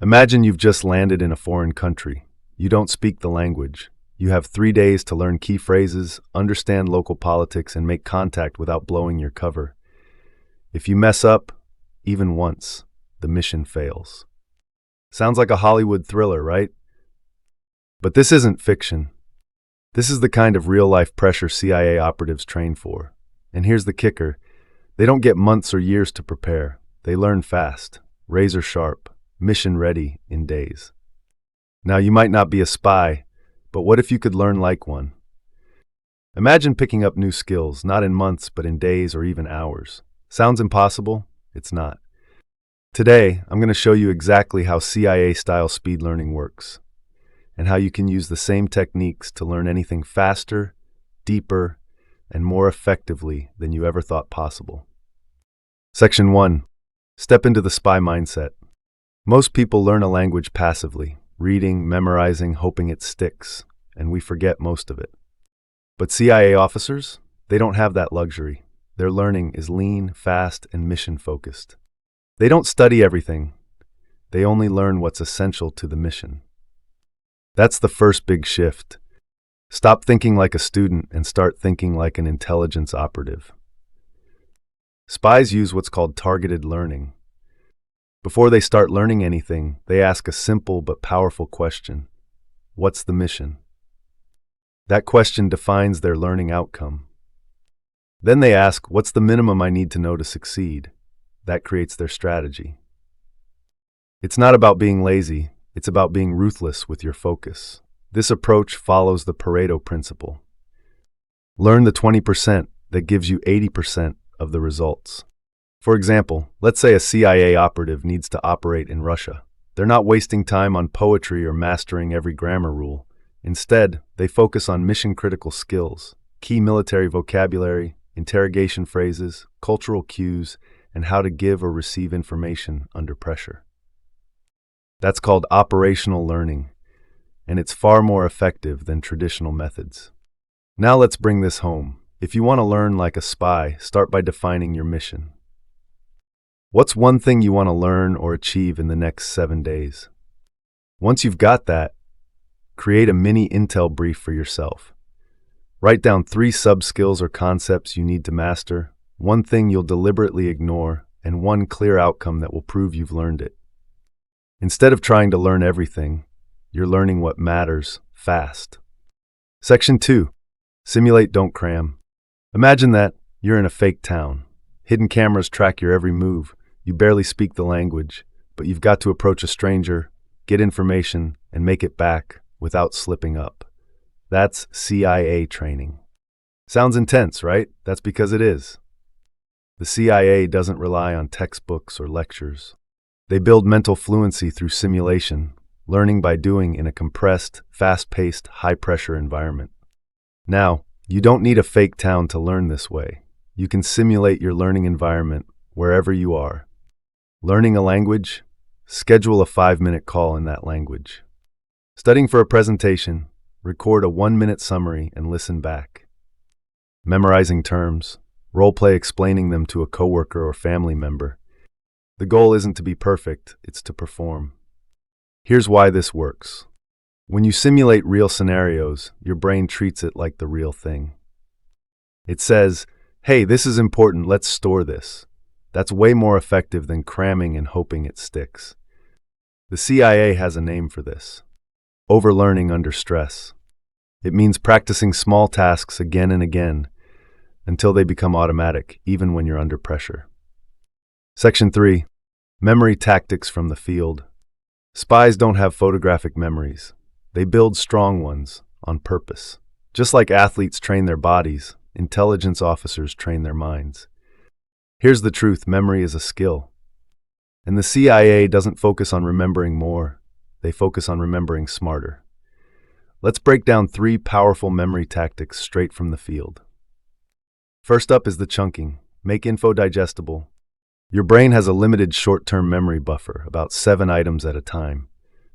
Imagine you've just landed in a foreign country. You don't speak the language. You have 3 days to learn key phrases, understand local politics, and make contact without blowing your cover. If you mess up, even once, the mission fails. Sounds like a Hollywood thriller, right? But this isn't fiction. This is the kind of real-life pressure CIA operatives train for. And here's the kicker. They don't get months or years to prepare. They learn fast, razor sharp, mission ready in days. Now, you might not be a spy, but what if you could learn like one? Imagine picking up new skills, not in months, but in days or even hours. Sounds impossible? It's not. Today, I'm going to show you exactly how CIA-style speed learning works, and how you can use the same techniques to learn anything faster, deeper, and more effectively than you ever thought possible. Section 1. Step into the spy mindset. Most people learn a language passively, reading, memorizing, hoping it sticks, and we forget most of it. But CIA officers, they don't have that luxury. Their learning is lean, fast, and mission-focused. They don't study everything. They only learn what's essential to the mission. That's the first big shift. Stop thinking like a student and start thinking like an intelligence operative. Spies use what's called targeted learning. Before they start learning anything, they ask a simple but powerful question. What's the mission? That question defines their learning outcome. Then they ask, what's the minimum I need to know to succeed? That creates their strategy. It's not about being lazy, it's about being ruthless with your focus. This approach follows the Pareto principle. Learn the 20% that gives you 80% of the results. For example, let's say a CIA operative needs to operate in Russia. They're not wasting time on poetry or mastering every grammar rule. Instead, they focus on mission-critical skills, key military vocabulary, interrogation phrases, cultural cues, and how to give or receive information under pressure. That's called operational learning, and it's far more effective than traditional methods. Now let's bring this home. If you want to learn like a spy, start by defining your mission. What's one thing you want to learn or achieve in the next 7 days? Once you've got that, create a mini intel brief for yourself. Write down 3 sub-skills or concepts you need to master, 1 thing you'll deliberately ignore, and 1 clear outcome that will prove you've learned it. Instead of trying to learn everything, you're learning what matters fast. Section 2. Simulate, don't cram. Imagine that you're in a fake town. Hidden cameras track your every move. You barely speak the language, but you've got to approach a stranger, get information, and make it back without slipping up. That's CIA training. Sounds intense, right? That's because it is. The CIA doesn't rely on textbooks or lectures. They build mental fluency through simulation, learning by doing in a compressed, fast-paced, high-pressure environment. Now, you don't need a fake town to learn this way. You can simulate your learning environment wherever you are. Learning a language? Schedule a 5-minute call in that language. Studying for a presentation? Record a 1-minute summary and listen back. Memorizing terms? Role-play explaining them to a coworker or family member. The goal isn't to be perfect, it's to perform. Here's why this works. When you simulate real scenarios, your brain treats it like the real thing. It says, hey, this is important, let's store this. That's way more effective than cramming and hoping it sticks. The CIA has a name for this. Overlearning under stress. It means practicing small tasks again and again until they become automatic, even when you're under pressure. Section 3. Memory tactics from the field. Spies don't have photographic memories. They build strong ones on purpose. Just like athletes train their bodies, intelligence officers train their minds. Here's the truth, memory is a skill. And the CIA doesn't focus on remembering more, they focus on remembering smarter. Let's break down 3 powerful memory tactics straight from the field. First up is the chunking. Make info digestible. Your brain has a limited short-term memory buffer, about 7 items at a time.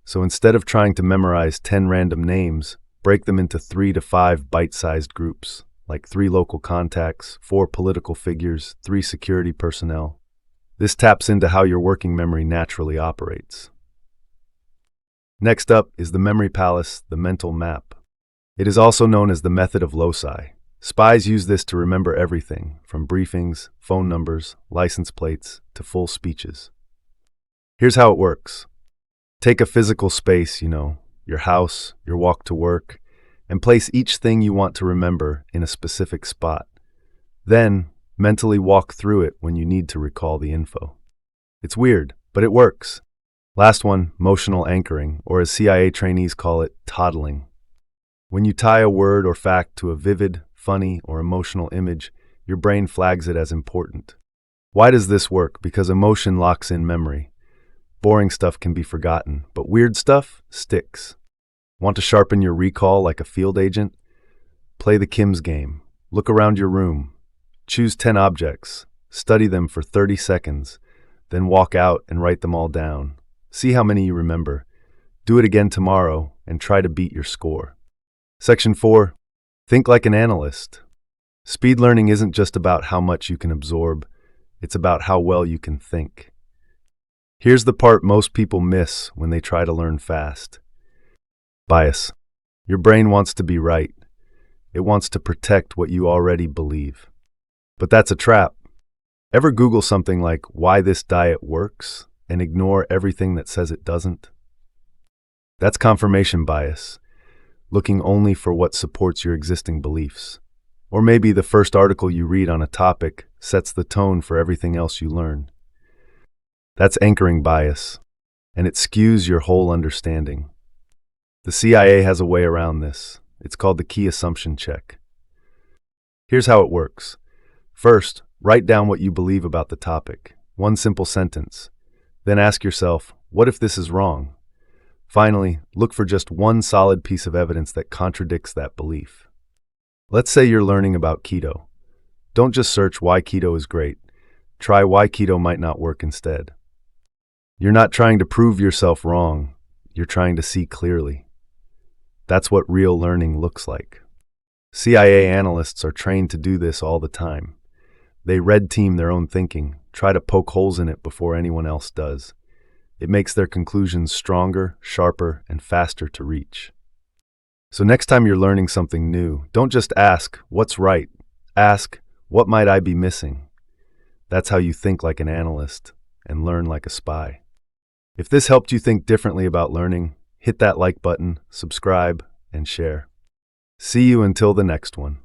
So instead of trying to memorize 10 random names, break them into 3 to 5 bite-sized groups, like 3 local contacts, 4 political figures, 3 security personnel. This taps into how your working memory naturally operates. Next up is the memory palace, the mental map. It is also known as the method of loci. Spies use this to remember everything, from briefings, phone numbers, license plates, to full speeches. Here's how it works. Take a physical space, your house, your walk to work, and place each thing you want to remember in a specific spot. Then, mentally walk through it when you need to recall the info. It's weird, but it works. Last one, motional anchoring, or as CIA trainees call it, toddling. When you tie a word or fact to a vivid, funny, or emotional image, your brain flags it as important. Why does this work? Because emotion locks in memory. Boring stuff can be forgotten, but weird stuff sticks. Want to sharpen your recall like a field agent? Play the Kim's game. Look around your room. Choose 10 objects. Study them for 30 seconds. Then walk out and write them all down. See how many you remember. Do it again tomorrow and try to beat your score. Section 4. Think like an analyst. Speed learning isn't just about how much you can absorb. It's about how well you can think. Here's the part most people miss when they try to learn fast. Bias. Your brain wants to be right. It wants to protect what you already believe. But that's a trap. Ever Google something like why this diet works and ignore everything that says it doesn't? That's confirmation bias, looking only for what supports your existing beliefs. Or maybe the first article you read on a topic sets the tone for everything else you learn. That's anchoring bias, and it skews your whole understanding. The CIA has a way around this. It's called the key assumption check. Here's how it works. First, write down what you believe about the topic. One simple sentence. Then ask yourself, what if this is wrong? Finally, look for just one solid piece of evidence that contradicts that belief. Let's say you're learning about keto. Don't just search why keto is great. Try why keto might not work instead. You're not trying to prove yourself wrong. You're trying to see clearly. That's what real learning looks like. CIA analysts are trained to do this all the time. They red team their own thinking, try to poke holes in it before anyone else does. It makes their conclusions stronger, sharper, and faster to reach. So next time you're learning something new, don't just ask, what's right? Ask, what might I be missing? That's how you think like an analyst and learn like a spy. If this helped you think differently about learning, hit that like button, subscribe, and share. See you until the next one.